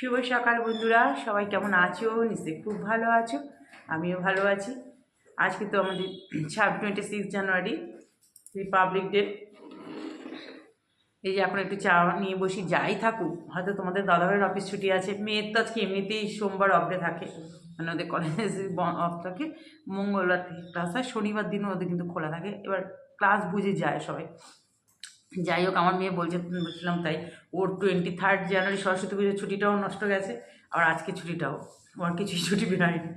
শুভ সকাল বন্ধুরা, সবাই কেমন আছো? নিশ্চয়ই খুব ভালো আছো, আমিও ভালো আছি। আজকে তো আমাদের 26 জানুয়ারি, রিপাবলিক ডে। এই যে এখন একটু চা নিয়ে বসি, যাই থাকুক, হয়তো তোমাদের দাদাভাইয়ের অফিস ছুটি আছে, মেয়ের তো আজকে এমনিতেই সোমবার অফ ডে থাকে, মানে ওদের কলেজ অফ থাকে, মঙ্গলবার থেকে ক্লাস হয়, শনিবার দিনও ওদের কিন্তু খোলা থাকে। এবার ক্লাস বুঝে যায় সবাই। যাই হোক, আমার মেয়ে বলছিলাম তাই, ওর 23 জানুয়ারি সরস্বতী পুজোর ছুটিটাও নষ্ট গেছে, আর আজকে ছুটিটাও, ওর কিছুই ছুটি বেরোয়নি।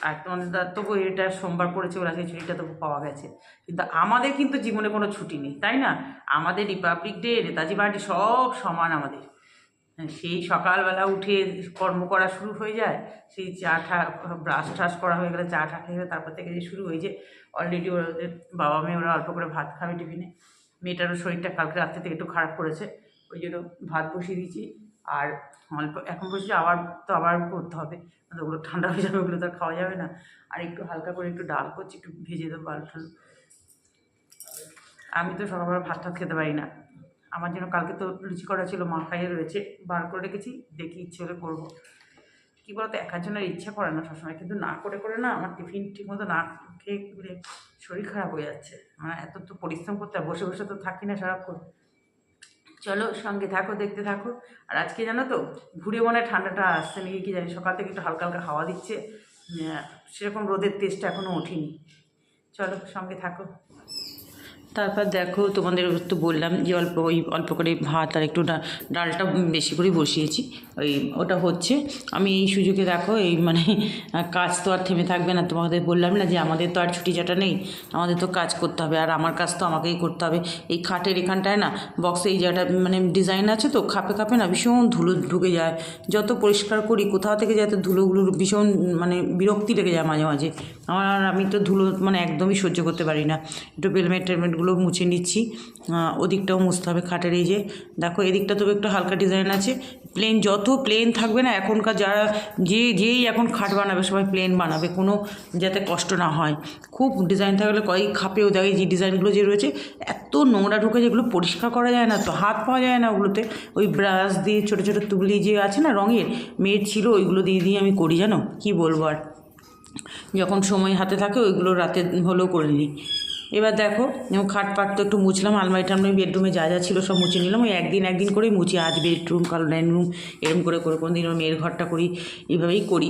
আর তোমাদের তবু এটা সোমবার পড়েছে, ওর আজকে ছুটিটা তবু পাওয়া গেছে। কিন্তু আমাদের কিন্তু জীবনে কোনো ছুটি নেই, তাই না? আমাদের রিপাবলিক ডে, নেতাজি পার্টি সব সমান আমাদের। সেই সকালবেলা উঠে কর্ম করা শুরু হয়ে যায়, সেই চা ঠা ব্রাশ ট্রাশ করা হয়ে গেলে, চা ঠা খেয়ে গেলে, তারপর থেকে যে শুরু হয়ে যে অলরেডি ওদের বাবা মেয়ে ওরা অল্প করে ভাত খাবে টিফিনে। মেয়েটারও শরীরটা কালকে রাত্রে থেকে একটু খারাপ করেছে, ওই জন্য ভাত বসিয়ে দিয়েছি। আর অল্প এখন বসছি, আবার করতে হবে, ওগুলো ঠান্ডা হয়ে যাবে, ওগুলো তো আর খাওয়া যাবে না। আর একটু হালকা করে একটু ডাল করছি, একটু ভেজে দেবো আলু ঠালু। আমি তো সকালবেলা ভাত টাত খেতে পারি না। আমার জন্য কালকে তো লুচি করা ছিল, মা খাইয়ে রয়েছে, বার করে রেখেছি, দেখি ইচ্ছে হলে করবো। কী বলতো, একার জন্য ইচ্ছা করে না সবসময়, কিন্তু না করে করে না আমার টিফিন ঠিকমতো না খেয়ে ঘুরে শরীর খারাপ হয়ে যাচ্ছে। মানে এত তো পরিশ্রম করতে হয়, বসে বসে তো থাকি না সারাক্ষণ। চলো সঙ্গে থাকো, দেখতে থাকো। আর আজকে জানো তো, ঘুরে মনে হয় ঠান্ডাটা আসছে নাকি কি জানি, সকাল থেকে একটু হালকা হালকা হাওয়া দিচ্ছে, সেরকম রোদের তেজটা এখনও ওঠেনি। চলো সঙ্গে থাকো। তারপর দেখো, তোমাদের তো বললাম যে অল্প করে ভাত আর একটু ডালটা বেশি করে বসিয়েছি, ওটা হচ্ছে। আমি এই সুযোগে দেখো, মানে কাজ তো আর থেমে থাকবে না। তোমাদের বললাম না যে আমাদের তো আর ছুটি চাটা নেই, আমাদের তো কাজ করতে হবে, আর আমার কাজ তো আমাকেই করতে হবে। এই খাটের এখানটায় না বক্সে এই জায়গাটা মানে ডিজাইন আছে তো, খাপে খাপে না ভীষণ ধুলো ঢুকে যায়। যত পরিষ্কার করি, কোথাও থেকে যাতে ধুলোগুলো ভীষণ মানে বিরক্তি লেগে যায় মাঝে মাঝে। আমি তো ধুলো মানে একদমই সহ্য করতে পারি না। একটু টেলমেটগুলো মুছে নিচ্ছি, ওদিকটাও মুছতে হবে খাটের। এই যে দেখো, এদিকটা তো একটু হালকা ডিজাইন আছে। প্লেন যত প্লেন থাকবে না, এখনকার যারা যেই এখন খাট বানাবে সবাই প্লেন বানাবে, কোনো যাতে কষ্ট না হয়। খুব ডিজাইন থাকলে কয়েক খাপেও দেখে যে ডিজাইনগুলো যে রয়েছে, এত নোংরা ঢুকে, যেগুলো পরিষ্কার করা যায় না, তো হাত পাওয়া যায় না ওগুলোতে। ওই ব্রাশ দিয়ে ছোটো ছোটো তুবলি যে আছে না রঙের, মেয়ের ছিল, ওইগুলো দিয়ে আমি করি, জানো কি বলবো। আর যখন সময় হাতে থাকে ওইগুলো রাতে হলেও করে নিই। এবার দেখো, খাট পাট তো একটু মুছলাম, আলমারি টালমারি বেডরুমে যা যা ছিল সব মুছে নিলাম। ওই একদিন করেই মুছি, আজ বেডরুম, কাল ডাইনিং রুম, এরকম করে করে কোনো দিন ওর মেয়ের ঘরটা করি, এইভাবেই করি।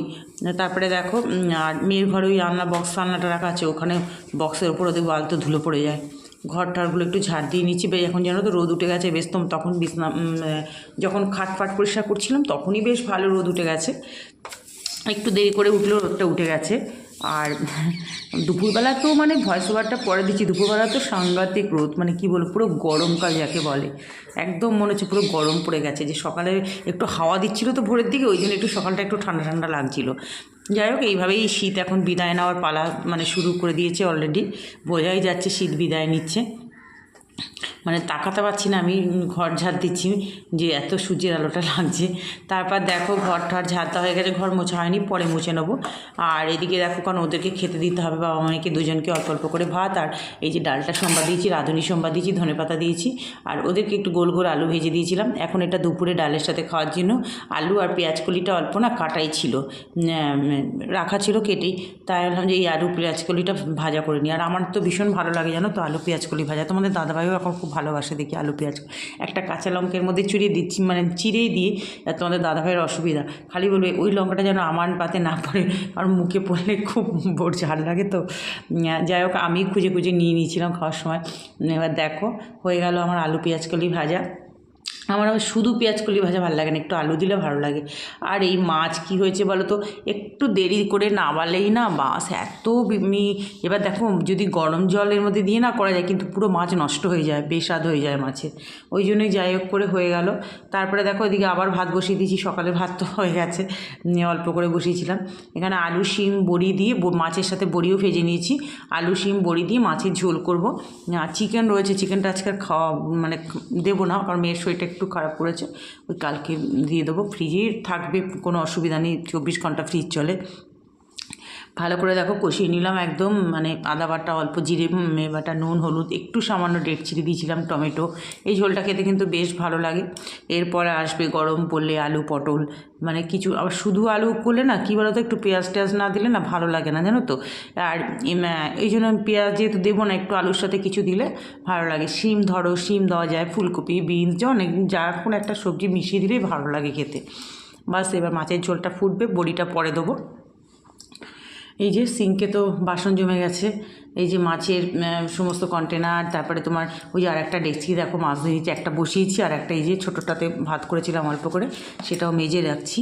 তারপরে দেখো, আর মেয়ের ঘরে ওই রান্নাটা রাখা আছে, ওখানে বক্সের ওপর ওদের আলতো ধুলো পড়ে যায়। ঘর টারগুলো একটু ঝাড় দিয়ে নিচ্ছি। বেশ এখন জানো তো রোদ উঠে গেছে বেশ, তখন যখন খাট ফাট পরিষ্কার করছিলাম তখনই বেশ ভালো রোদ উঠে গেছে। একটু দেরি করে উঠলেও রোদটা উঠে গেছে। আর দুপুরবেলা তো মানে ভয়েস ওভারটা পরে দিচ্ছি, দুপুরবেলা তো সাংঘাতিক রোদ, মানে কি বলবো, পুরো গরমকাল যাকে বলে, একদম মনে হচ্ছে পুরো গরম পড়ে গেছে। যে সকালে একটু হাওয়া দিচ্ছিল তো ভোরের দিকে, ওই জন্য একটু সকালটা একটু ঠান্ডা ঠান্ডা লাগছিল। যাই হোক, এইভাবেই শীত এখন বিদায় নেওয়ার পালা মানে শুরু করে দিয়েছে অলরেডি, বোঝাই যাচ্ছে শীত বিদায় নিচ্ছে। মানে তাকাতে পারছি না, আমি ঘর ঝাড় দিচ্ছি যে এত সূর্যের আলোটা লাগছে। তারপর দেখো, ঘর ঠার ঝাড়তে হয়ে গেছে, ঘর মোছা হয়নি, পরে মুছে নেবো। আর এদিকে দেখো, কারণ ওদেরকে খেতে দিতে হবে, বাবা মাকে দুজনকে অল্প অল্প করে ভাত। আর এই যে ডালটা সোমবার দিয়েছি, রাঁধুনি সোমবার দিয়েছি, ধনেপাতা দিয়েছি, আর ওদেরকে একটু গোল গোল আলু ভেজে দিয়েছিলাম। এখন এটা দুপুরে ডালের সাথে খাওয়ার জন্য আলু আর পেঁয়াজকলিটা অল্প না কাটাই ছিল, রাখা ছিল কেটেই, তাই বললাম যে এই আলু পেঁয়াজকলিটা ভাজা করে নিই। আর আমার তো ভীষণ ভালো লাগে জানো তো আলু পেঁয়াজকলি ভাজা, তোমাদের দাদাভাইও এখন খুব ভালোবাসে দেখি আলু পেঁয়াজ। একটা কাঁচা লঙ্কার মধ্যে চুরিয়ে দিচ্ছি, মানে চিড়েই দিয়ে, তোমাদের দাদাভাইয়ের অসুবিধা, খালি বলবে ওই লঙ্কাটা যেন আমার পাতে না পড়ে, আর মুখে পড়লে খুব ঝাল লাগে তো। যাই হোক, আমি খুঁজে খুঁজে নিয়ে নিয়েছিলাম খাওয়ার সময়। এবার দেখো, হয়ে গেল আমার আলু পেঁয়াজকলি ভাজা। আমার আবার শুধু পেঁয়াজকলি ভাজা ভালো লাগে না, একটু আলু দিলে ভালো লাগে। আর এই মাছ কি হয়েছে বলো তো, একটু দেরি করে নামালেই না বাস এত এবার দেখো, যদি গরম জলের মধ্যে দিয়ে না করা যায়, কিন্তু পুরো মাছ নষ্ট হয়ে যায়, বেস্বাদ হয়ে যায় মাছের। ওই জন্যই যাই হোক করে হয়ে গেল। তারপরে দেখো, এদিকে আবার ভাত বসিয়ে দিয়েছি, সকালের ভাত তো হয়ে গেছে, অল্প করে বসিয়েছিলাম। এখানে আলু শিম বড়ি দিয়ে, মাছের সাথে বড়িও ভেজে নিয়েছি, আলু শিম বড়ি দিয়ে মাছের ঝোল করব। আর চিকেন রয়েছে, চিকেনটা আজকে খাওয়া মানে দেবো না, কারণ মেয়ের শরীরটা একটু খারাপ করেছে, ওই কালকে দিয়ে দেবো। ফ্রিজে থাকবে, কোনো অসুবিধা নেই, 24 ঘন্টা ফ্রিজ চলে। ভালো করে দেখো কষিয়ে নিলাম একদম, মানে আদা বাটা, অল্প জিরে বাটা, নুন, হলুদ, একটু সামান্য রেড চিলি দিয়েছিলাম, টমেটো। এই ঝোলটা খেতে কিন্তু বেশ ভালো লাগে। এরপরে আসবে গরম পড়লে আলু পটল, মানে কিছু আবার শুধু আলু করলে না কী বলতো, একটু পেঁয়াজ টেয়াজ না দিলে না ভালো লাগে না, জানো তো। আর এই জন্য পেঁয়াজ যেহেতু দেবো না, একটু আলুর সাথে কিছু দিলে ভালো লাগে। শিম ধরো, শিম দেওয়া যায়, ফুলকপি, বিনস, যে অনেক যা কোনো একটা সবজি মিশিয়ে দিলেই ভালো লাগে খেতে। বাস এবার মাছের ঝোলটা ফুটবে, বড়িটা পরে দেবো। এই যে সিঙ্কে তো বাসন জমে গেছে, এই যে মাছের সমস্ত কন্টেনার, তারপরে তোমার ওই যে আর একটা ডেকচি দেখো মাছ ধুয়েছি, একটা বসিয়েছি, আর একটা এই যে ছোটোটাতে ভাত করেছিলাম অল্প করে, সেটাও মেজে রাখছি।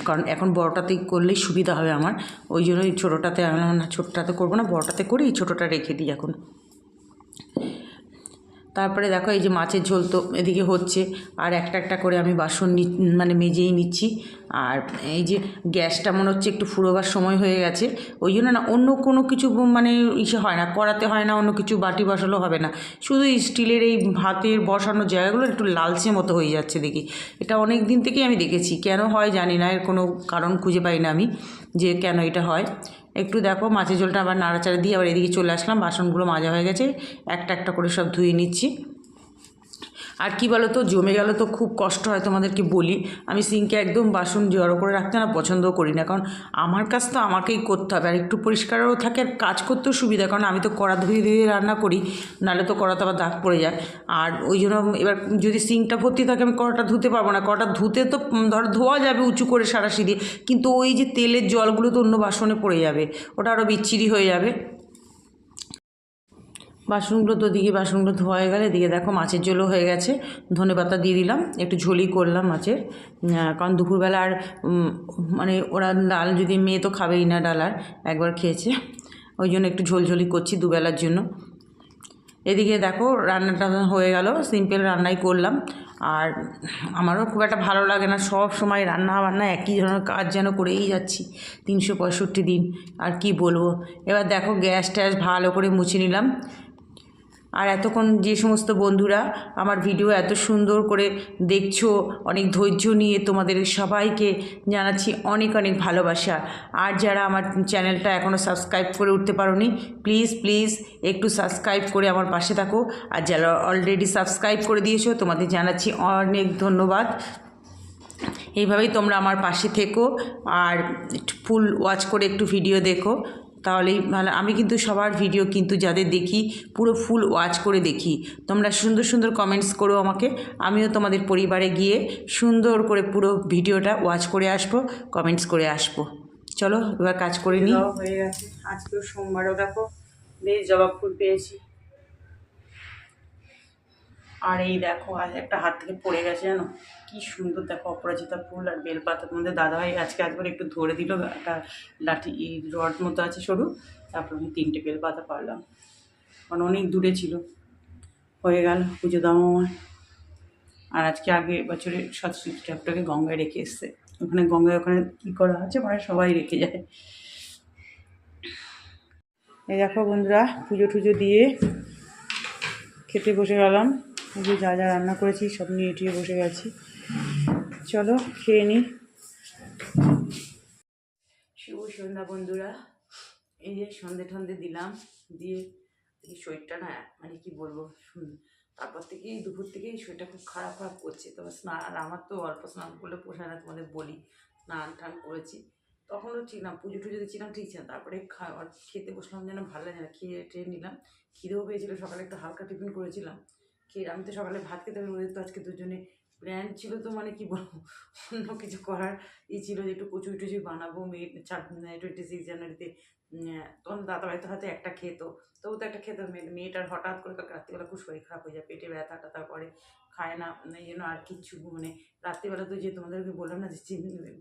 কারণ এখন বড়টাতেই করলেই সুবিধা হবে আমার, ওই জন্য এই ছোটোটাতে আমি না, ছোটোটাতে করবো না, বড়টাতে করি, এই ছোটোটা রেখে দিই এখন। তারপরে দেখো এই যে মাছের ঝোল তো এদিকে হচ্ছে, আর একটা একটা করে আমি বাসন মানে মেজেই নিচ্ছি। আর এই যে গ্যাসটা মনে হচ্ছে একটু ফুরোবার সময় হয়ে গেছে, ওই জন্য না অন্য কোনো কিছু মানে ইসে হয় না, করাতে হয় না, অন্য কিছু বাটি বসালেও হবে না, শুধু স্টিলের এই ভাতের বসানোর জায়গাগুলো একটু লালচে মতো হয়ে যাচ্ছে দেখি। এটা অনেক দিন থেকেই আমি দেখেছি, কেন হয় জানি না, এর কোনো কারণ খুঁজে পাই না আমি যে কেন এটা হয়। একটু দেখো মাছের ঝোলটা আবার নাড়াচাড়া দিয়ে আবার এদিকে চলে আসলাম, বাসনগুলো মাজা হয়ে গেছে, একটা একটা করে সব ধুয়ে নিচ্ছি। আর কি বলো তো, জমে গেল তো খুব কষ্ট হয়, তোমাদেরকে বলি, আমি সিঙ্কে একদম বাসন জড়ো করে রাখতে না পছন্দও করি না, কারণ আমার কাজ তো আমাকেই করতে হবে, আর একটু পরিষ্কারও থাকে, আর কাজ করতেও সুবিধা, কারণ আমি তো কড়া ধুয়ে ধুয়ে রান্না করি, নাহলে তো কড়াতে আবার দাগ পড়ে যায়। আর ওই জন্য এবার যদি সিঙ্কটা ভর্তি থাকে আমি কড়াটা ধুতে পারবো না, কড়াটা ধুতে তো ধরো ধোয়া যাবে উঁচু করে সারাশি দিয়ে, কিন্তু ওই যে তেলের জলগুলো তো অন্য বাসনে পড়ে যাবে, ওটা আরও বিচ্ছিরি হয়ে যাবে। বাসনগুলো তো দিকে বাসনগুলো ধোয়া হয়ে গেলে, এদিকে দেখো মাছের ঝোলও হয়ে গেছে, ধনেপাতা দিয়ে দিলাম, একটু ঝোলই করলাম মাছের, কারণ দুপুরবেলা আর মানে ওরা ডাল, যদি মেয়ে তো খাবেই না ডাল, আর একবার খেয়েছে, ওই জন্য একটু ঝোলঝোলি করছি দুবেলার জন্য। এদিকে দেখো রান্নাটা হয়ে গেল, সিম্পল রান্নাই করলাম। আর আমারও খুব একটা ভালো লাগে না সব সময় রান্না বান্না একই ধরনের কাজ যেন করেই যাচ্ছি 365 দিন, আর কি বলবো। এবার দেখো গ্যাস ট্যাস ভালো করে মুছে নিলাম। আর এতক্ষণ যে সমস্ত বন্ধুরা আমার ভিডিও এত সুন্দর করে দেখছো, অনেক ধৈর্য নিয়ে, তোমাদের সবাইকে জানাচ্ছি অনেক অনেক ভালোবাসা। আর যারা আমার চ্যানেলটা এখনও সাবস্ক্রাইব করে উঠতে পারোনি, প্লিজ প্লিজ একটু সাবস্ক্রাইব করে আমার পাশে থাকো। আর যারা অলরেডি সাবস্ক্রাইব করে দিয়েছো তোমাদের জানাচ্ছি অনেক ধন্যবাদ। এইভাবেই তোমরা আমার পাশে থেকো, আর ফুল ওয়াচ করে একটু ভিডিও দেখো, তাহলেই ভালো। আমি কিন্তু সবার ভিডিও কিন্তু যাদের দেখি পুরো ফুল ওয়াচ করে দেখি, তোমরা সুন্দর সুন্দর কমেন্টস করো আমাকে, আমিও তোমাদের পরিবারে গিয়ে সুন্দর করে পুরো ভিডিওটা ওয়াচ করে আসবো, কমেন্টস করে আসবো। চলো এবার কাজ করে নিই। হয়ে গেছে, আজকেও সোমবারও দেখো বেশ জবা ফুল পেয়েছি। আর এই দেখো আজ একটা হাত থেকে পড়ে গেছে, জানো কি সুন্দর দেখো, অপরাজিতা ফুল আর বেলপাতা। তোমাদের দাদাভাই আজকে একবার একটু ধরে দিল, একটা লাঠি রড মতো আছে সরু, তারপর আমি 3টে বেলপাতা পারলাম, কারণ অনেক দূরে ছিল। হয়ে গেল পুজো দাম আমার। আর আজকে আগে বছরের সরস্বতী ঠাকুরটাকে গঙ্গায় রেখে এসছে, ওখানে গঙ্গায় ওখানে কী করা আছে মানে সবাই রেখে যায়। এই দেখো বন্ধুরা পুজো টুজো দিয়ে খেতে বসে গেলাম, এই যে যা যা রান্না করেছি সব নিয়ে টিয়ে বসে গেছি, চলো খেয়ে নিই। শুভ সন্ধ্যা বন্ধুরা, এই যে সন্ধে ঠন্ধে দিলাম, দিয়ে এই শরীরটা না মানে কি বলবো, তারপর থেকেই দুপুর থেকেই শরীরটা খুব খারাপ খারাপ করছে। তবে স্নান, আর আমার তো অল্প স্নান করলে পোষায় না, তোমাদের বলি, স্নান টান করেছি, তখনও ঠিক না, পুজো টুজো দিচ্ছিলাম ঠিক ছিল, তারপরে খেতে বসলাম যেন ভালো লাগে না, খেয়ে টেয়ে নিলাম, খিদেও পেয়েছিলো, সকালে একটু হালকা টিফিন করেছিলাম, খেয়ে আমি তো সকালে ভাত খেতে হবে, ওদের তো আজকে দুজনে প্ল্যান ছিল, তো মানে কি বলবো, অন্য কিছু করার ছিল যে একটু কচুরি টুচুরি বানাবো, মেয়ে 26 জানুয়ারিতে, তখন দাদাভাই তো হয়তো একটা খেতো, তবু তো একটা খেতে, মেয়েটার হঠাৎ করে কালকে রাত্রিবেলা খুব শরীর খারাপ হয়ে যায়, পেটে ব্যথা ট্যাথা করে, খায় না, এই জন্য আর কিচ্ছু মানে রাত্রিবেলা তো যে তোমাদেরকে বললাম না যে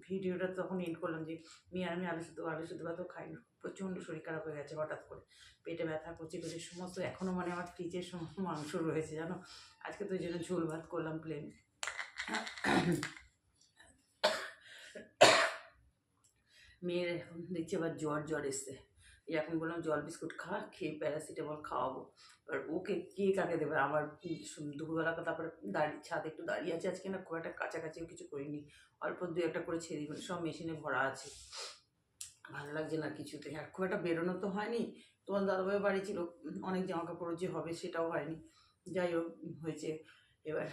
ভিডিওটা তখন এন্ড করলাম যে মেয়ে আর আমি আলু শুধু ভাতও খাই না, প্রচণ্ড শরীর খারাপ হয়ে গেছে হঠাৎ করে, পেটে ব্যথা করছে, পেটের সমস্ত এখনও মানে আমার ফ্রিজের সমস্ত মাংস রয়েছে জানো, আজকে তো ওই জন্য ঝোল ভাত করলাম প্লেন। মেয়ের এখন দেখছি আবার জ্বর এসছে, এখন বললাম জল বিস্কুট খেয়ে প্যারাসিটামল খাওয়াবো, এবার ওকে কে কাকে দেবে, আমার দুপুরবেলা তারপরে ছাদে একটু দাঁড়িয়ে আছে, আজকে না খুব একটা কাছাকাছিও কিছু করিনি, অল্প 2-1 করে ছেড়ে দিই, সব মেশিনে ভরা আছে, ভালো লাগছে না কিছুতে, আর খুব একটা বেরোনো তো হয়নি। তোমার দাদাভাইয়ের বাড়ি ছিল, অনেক জামা কাপড় যে হবে সেটাও হয়নি। যাই হোক হয়েছে। এবার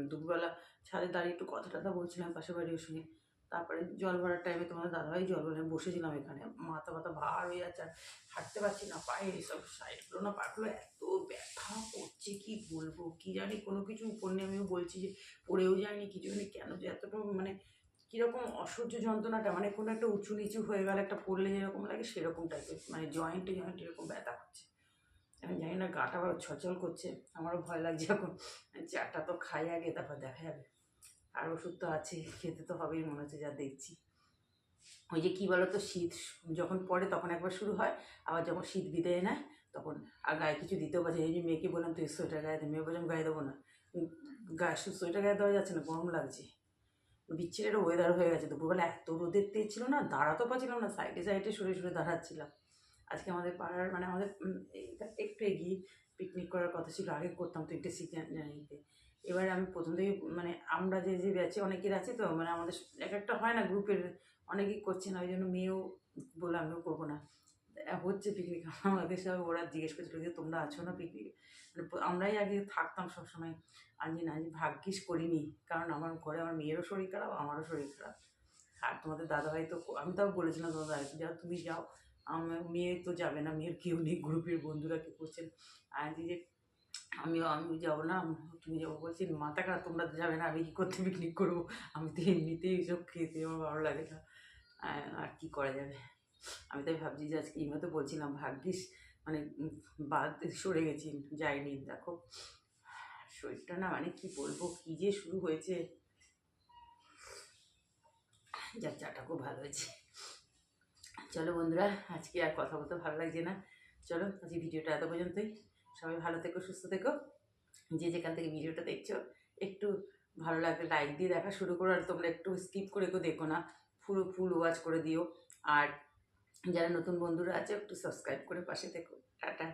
দুপুরবেলা ছাদে দাঁড়িয়ে একটু কথা টথা বলছিলাম পাশের বাড়ির সঙ্গে। তারপরে জল ভরার টাইমে তোমার দাদাভাই জল ভরে বসেছিলাম এখানে, মাথা মাথা ভার হয়ে যাচ্ছে, আর হাঁটতে পারছি না, পায়ে এইসব সাইডগুলো না পাগুলো এত ব্যথা করছে কি বলবো, কি জানি কোনো কিছু উপর নিয়ে আমিও বলছি যে পড়েও যায়নি কিছু জানি কেন যে এতটা মানে কীরকম অসহ্য যন্ত্রণাটা, মানে কোনো একটা উঁচু নিচু হয়ে গেলে একটা পড়লে যেরকম লাগে সেরকম টাইপের, মানে জয়েন্টে জয়েন্ট এরকম ব্যথা করছে। আমি জানি না, গাটা আবার ছলছল করছে, আমারও ভয় লাগছে এখন। চাটা তো খাই আগে, তারপর দেখা যাবে। আর ওষুধ তো আছে, খেতে তো হবেই মনে হচ্ছে যা দেখছি। ওই যে কী বলো তো, শীত যখন পড়ে তখন একবার শুরু হয়, আবার যখন শীত বিদায় নেয় তখন আর গায়ে কিছু দিতেও পারছে। এই যে মেয়েকে বললাম তুই সোয়েটার গায়ে দে, মেয়ে বললাম গায়ে দেবো না, গায়ে সোয়েটার গায়ে দেওয়া যাচ্ছে না, গরম লাগছে। বিচ্ছিরি একটা ওয়েদার হয়ে গেছে, দুপুরবেলা এত রোদের তেজ ছিল না, দাঁড়াতেও পারছিলাম না, সাইডে সাইডে সরে সরে দাঁড়াচ্ছিলাম। আজকে আমাদের পাড়ার মানে আমাদের একটু এগিয়ে পিকনিক করার কথা ছিল, আগে করতাম তো একটা জানিতে। এবারে আমি প্রথম থেকে মানে আমরা যে যে ব্যাচে অনেকের আছে তো, মানে আমাদের এক একটা হয় না গ্রুপের, অনেকেই করছে না, ওই জন্য মেয়েও বলে আমিও করবো না। হচ্ছে পিকনিক, আমাদের সব ওরা জিজ্ঞেস করছিল যে তোমরা আছো না পিকনিক, মানে আমরাই আগে থাকতাম সবসময়। আনজি না আনজি ভাগ্যিস করিনি, কারণ আমার ঘরে আমার মেয়েরও শরীর খারাপ, আমারও শরীর খারাপ। আর তোমাদের দাদাভাই তো, আমি তাও বলেছিলাম তোমার দাদাকে যাও তুমি যাও, আমার মেয়ে তো যাবে না, মেয়ের কেউ নেই, গ্রুপের বন্ধুরা কী করছেন। আনজি যে আমি যাবো না, তুমি যাবো বলছি, মাথা খারাপ, তোমরা তো যাবে না, আমি কী করতে পিকনিক করবো, আমি তো এমনিতেই এইসব খেতে আমার ভালো লাগে না। আর কী করা যাবে। আমি তাই ভাবছি যে আজকে ইমা বলছিলাম ভাগ্যিস মানে বাদ সরে গেছি, যাইনি। দেখো শরীরটা না মানে কি বলবো, কী যে শুরু হয়েছে। যার চাটা খুব ভালো হয়েছে। চলো বন্ধুরা, আজকে আর কথা বলতে ভালো লাগছে না, চলো আজকে ভিডিওটা এত পর্যন্তই। সবাই ভালো থেকো, সুস্থ থেকো। যে যেখান থেকে ভিডিওটা দেখছো একটু ভালো লাগলে লাইক দিয়ে দেখা শুরু করো, আর তোমরা একটু স্কিপ করে কেউ দেখো না, পুরো ফুল ওয়াচ করে দিও। আর যারা নতুন বন্ধুরা আছে একটু সাবস্ক্রাইব করে পাশে থেকো। টাটা।